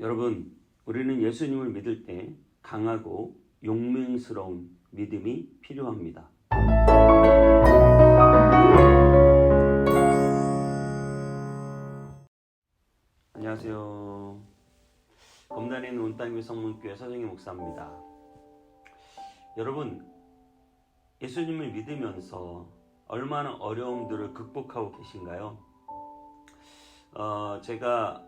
여러분, 우리는 예수님을 믿을 때 강하고 용맹스러운 믿음이 필요합니다. 안녕하세요. 검단에 있는 온땅교회 성문교회 서정희 목사입니다. 여러분, 예수님을 믿으면서 얼마나 어려움들을 극복하고 계신가요? 제가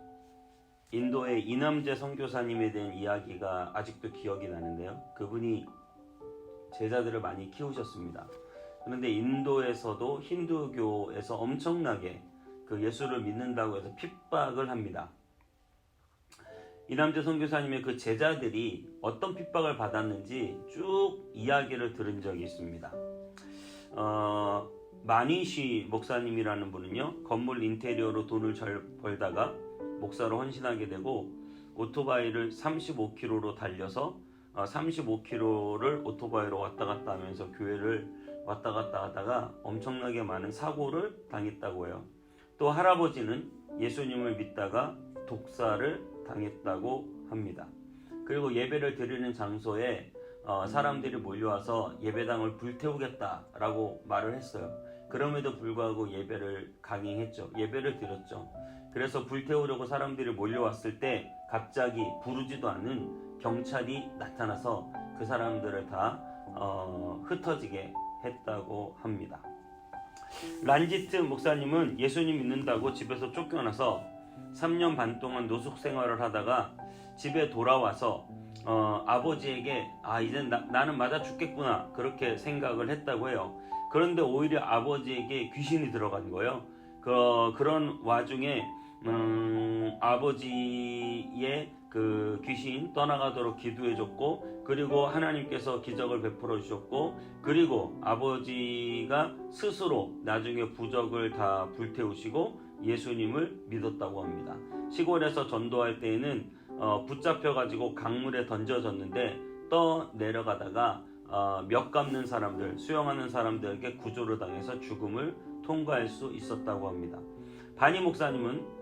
인도의 이남재 선교사님에 대한 이야기가 아직도 기억이 나는데요. 그분이 제자들을 많이 키우셨습니다. 그런데 인도에서도 힌두교에서 엄청나게 그 예수를 믿는다고 해서 핍박을 합니다. 이남재 선교사님의 그 제자들이 어떤 핍박을 받았는지 쭉 이야기를 들은 적이 있습니다. 마니시 목사님이라는 분은요, 건물 인테리어로 돈을 잘 벌다가 목사로 헌신하게 되고 오토바이를 35km로 달려서 35km를 오토바이로 왔다 갔다 하면서 교회를 왔다 갔다 하다가 엄청나게 많은 사고를 당했다고 해요. 또 할아버지는 예수님을 믿다가 독사를 당했다고 합니다. 그리고 예배를 드리는 장소에 사람들이 몰려와서 예배당을 불태우겠다라고 말을 했어요. 그럼에도 불구하고 예배를 강행했죠. 예배를 드렸죠. 그래서 불태우려고 사람들이 몰려왔을 때 갑자기 부르지도 않은 경찰이 나타나서 그 사람들을 다 흩어지게 했다고 합니다. 란지트 목사님은 예수님 믿는다고 집에서 쫓겨나서 3년 반 동안 노숙 생활을 하다가 집에 돌아와서 아버지에게 이제 나는 맞아 죽겠구나 그렇게 생각을 했다고 해요. 그런데 오히려 아버지에게 귀신이 들어간 거예요. 그런 와중에 아버지의 그 귀신 떠나가도록 기도해줬고, 그리고 하나님께서 기적을 베풀어 주셨고, 그리고 아버지가 스스로 나중에 부적을 다 불태우시고 예수님을 믿었다고 합니다. 시골에서 전도할 때에는 붙잡혀가지고 강물에 던져졌는데 떠 내려가다가 멱 감는 사람들, 수영하는 사람들에게 구조를 당해서 죽음을 통과할 수 있었다고 합니다. 바니 목사님은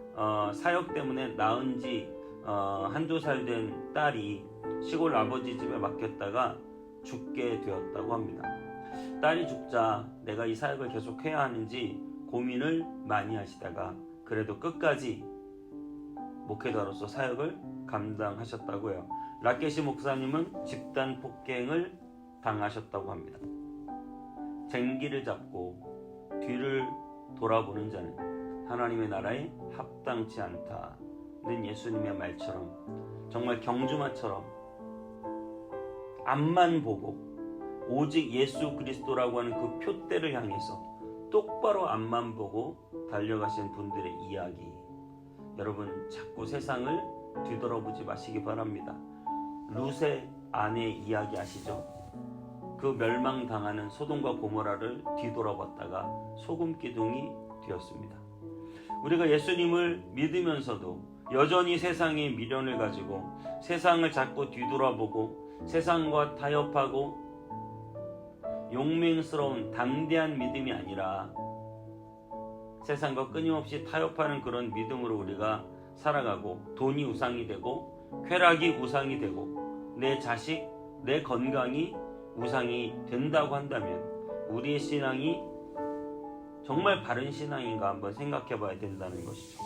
사역 때문에 낳은 지 한두 살 된 딸이 시골 아버지 집에 맡겼다가 죽게 되었다고 합니다. 딸이 죽자 내가 이 사역을 계속 해야 하는지 고민을 많이 하시다가 그래도 끝까지 목회자로서 사역을 감당하셨다고 해요. 라케시 목사님은 집단 폭행을 당하셨다고 합니다. 쟁기를 잡고 뒤를 돌아보는 자는 하나님의 나라에 합당치 않다는 예수님의 말처럼 정말 경주마처럼 앞만 보고 오직 예수 그리스도라고 하는 그 표대를 향해서 똑바로 앞만 보고 달려가신 분들의 이야기, 여러분 자꾸 세상을 뒤돌아보지 마시기 바랍니다. 룻의 아내 이야기 아시죠? 그 멸망당하는 소돔과 고모라를 뒤돌아봤다가 소금 기둥이 되었습니다. 우리가 예수님을 믿으면서도 여전히 세상의 미련을 가지고 세상을 자꾸 뒤돌아보고 세상과 타협하고 용맹스러운 담대한 믿음이 아니라 세상과 끊임없이 타협하는 그런 믿음으로 우리가 살아가고 돈이 우상이 되고 쾌락이 우상이 되고 내 자식, 내 건강이 우상이 된다고 한다면 우리의 신앙이 정말 바른 신앙인가 한번 생각해 봐야 된다는 것이죠.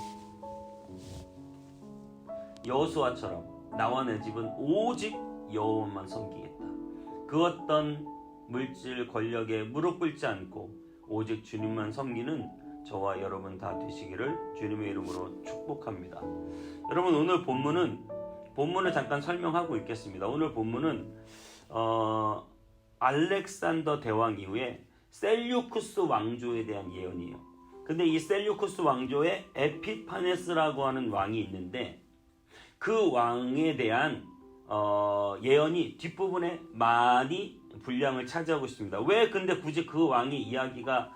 여호수아처럼 나와 내 집은 오직 여호와만 섬기겠다. 그 어떤 물질 권력에 무릎 꿇지 않고 오직 주님만 섬기는 저와 여러분 다 되시기를 주님의 이름으로 축복합니다. 여러분, 오늘 본문을 잠깐 설명하고 있겠습니다. 오늘 본문은 알렉산더 대왕 이후에 셀류쿠스 왕조에 대한 예언이에요. 근데 이 셀류쿠스 왕조에 에피파네스라고 하는 왕이 있는데 그 왕에 대한 예언이 뒷부분에 많이 분량을 차지하고 있습니다. 왜 근데 굳이 그 왕의 이야기가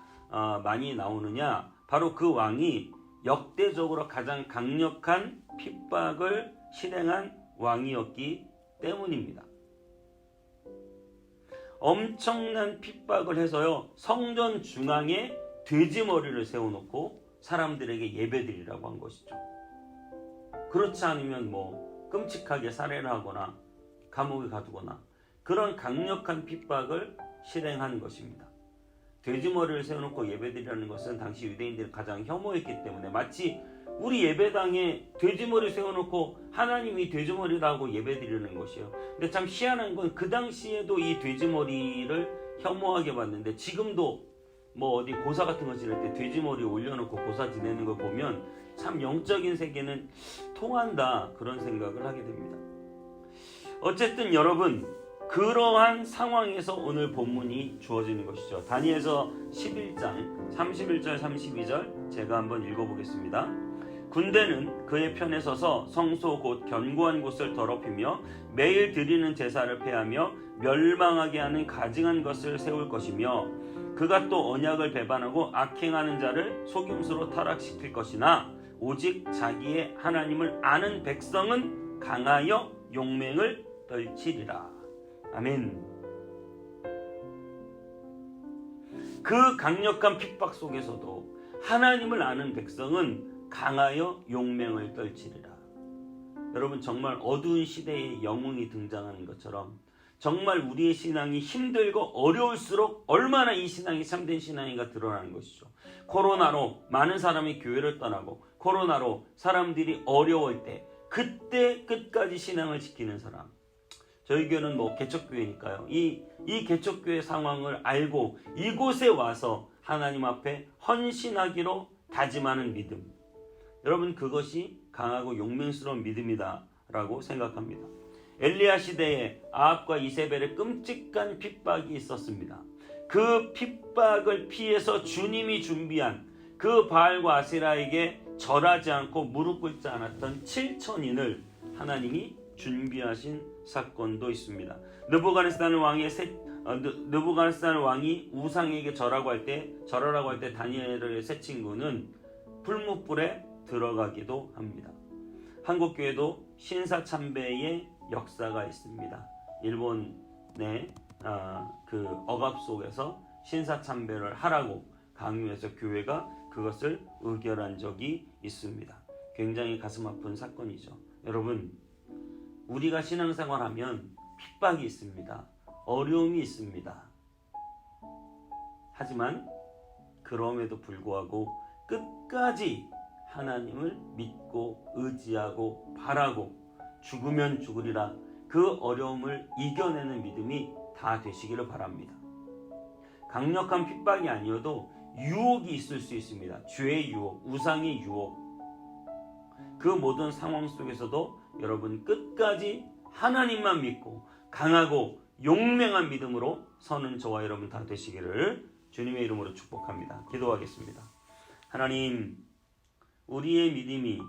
많이 나오느냐? 바로 그 왕이 역대적으로 가장 강력한 핍박을 실행한 왕이었기 때문입니다. 엄청난 핍박을 해서요, 성전 중앙에 돼지 머리를 세워놓고 사람들에게 예배드리라고 한 것이죠. 그렇지 않으면 끔찍하게 살해를 하거나 감옥에 가두거나 그런 강력한 핍박을 실행한 것입니다. 돼지머리를 세워놓고 예배드리라는 것은 당시 유대인들이 가장 혐오했기 때문에 마치 우리 예배당에 돼지머리 세워놓고 하나님이 돼지머리라고 예배드리는 것이에요. 근데 참 희한한 건 그 당시에도 이 돼지머리를 혐오하게 봤는데 지금도 뭐 어디 고사 같은 거 지낼 때 돼지머리 올려놓고 고사 지내는 거 보면 참 영적인 세계는 통한다 그런 생각을 하게 됩니다. 어쨌든 여러분 그러한 상황에서 오늘 본문이 주어지는 것이죠. 다니엘서 11장 31절 32절 제가 한번 읽어보겠습니다. 군대는 그의 편에 서서 성소 곧 견고한 곳을 더럽히며 매일 드리는 제사를 폐하며 멸망하게 하는 가증한 것을 세울 것이며 그가 또 언약을 배반하고 악행하는 자를 속임수로 타락시킬 것이나 오직 자기의 하나님을 아는 백성은 강하여 용맹을 떨치리라. 아멘. 그 강력한 핍박 속에서도 하나님을 아는 백성은 강하여 용맹을 떨치리라. 여러분 정말 어두운 시대에 영웅이 등장하는 것처럼 정말 우리의 신앙이 힘들고 어려울수록 얼마나 이 신앙이 참된 신앙인가 드러나는 것이죠. 코로나로 많은 사람이 교회를 떠나고 코로나로 사람들이 어려울 때 그때 끝까지 신앙을 지키는 사람. 저희 교회는 뭐 개척교회니까요. 이 개척교회 상황을 알고 이곳에 와서 하나님 앞에 헌신하기로 다짐하는 믿음. 여러분 그것이 강하고 용맹스러운 믿음이다 라고 생각합니다. 엘리야 시대에 아합과 이세벨의 끔찍한 핍박이 있었습니다. 그 핍박을 피해서 주님이 준비한 그 바알과 아세라에게 절하지 않고 무릎 꿇지 않았던 7천인을 하나님이 준비하신 사건도 있습니다. 느부갓네살 왕이 우상에게 절하라고 할 때 다니엘의 세 친구는 풀무불에 들어가기도 합니다. 한국 교회도 신사참배의 역사가 있습니다. 일본의 그 억압 속에서 신사참배를 하라고 강요해서 교회가 그것을 의결한 적이 있습니다. 굉장히 가슴 아픈 사건이죠. 여러분 우리가 신앙생활하면 핍박이 있습니다. 어려움이 있습니다. 하지만 그럼에도 불구하고 끝까지 하나님을 믿고 의지하고 바라고 죽으면 죽으리라 그 어려움을 이겨내는 믿음이 다 되시기를 바랍니다. 강력한 핍박이 아니어도 유혹이 있을 수 있습니다. 죄의 유혹, 우상의 유혹. 그 모든 상황 속에서도 여러분 끝까지 하나님만 믿고 강하고 용맹한 믿음으로 서는 저와 여러분 다 되시기를 주님의 이름으로 축복합니다. 기도하겠습니다. 하나님, 우리의 믿음이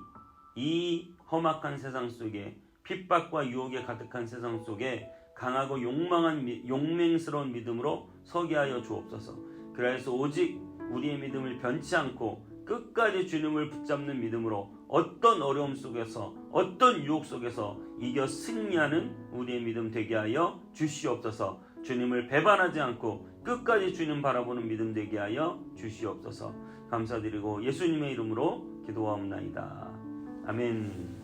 이 험악한 세상 속에 핍박과 유혹에 가득한 세상 속에 강하고 용맹스러운 믿음으로 서게 하여 주옵소서. 그래서 오직 우리의 믿음을 변치 않고 끝까지 주님을 붙잡는 믿음으로 어떤 어려움 속에서 어떤 유혹 속에서 이겨 승리하는 우리의 믿음 되게 하여 주시옵소서. 주님을 배반하지 않고 끝까지 주님 바라보는 믿음 되게 하여 주시옵소서. 감사드리고 예수님의 이름으로 기도하옵나이다. 아멘.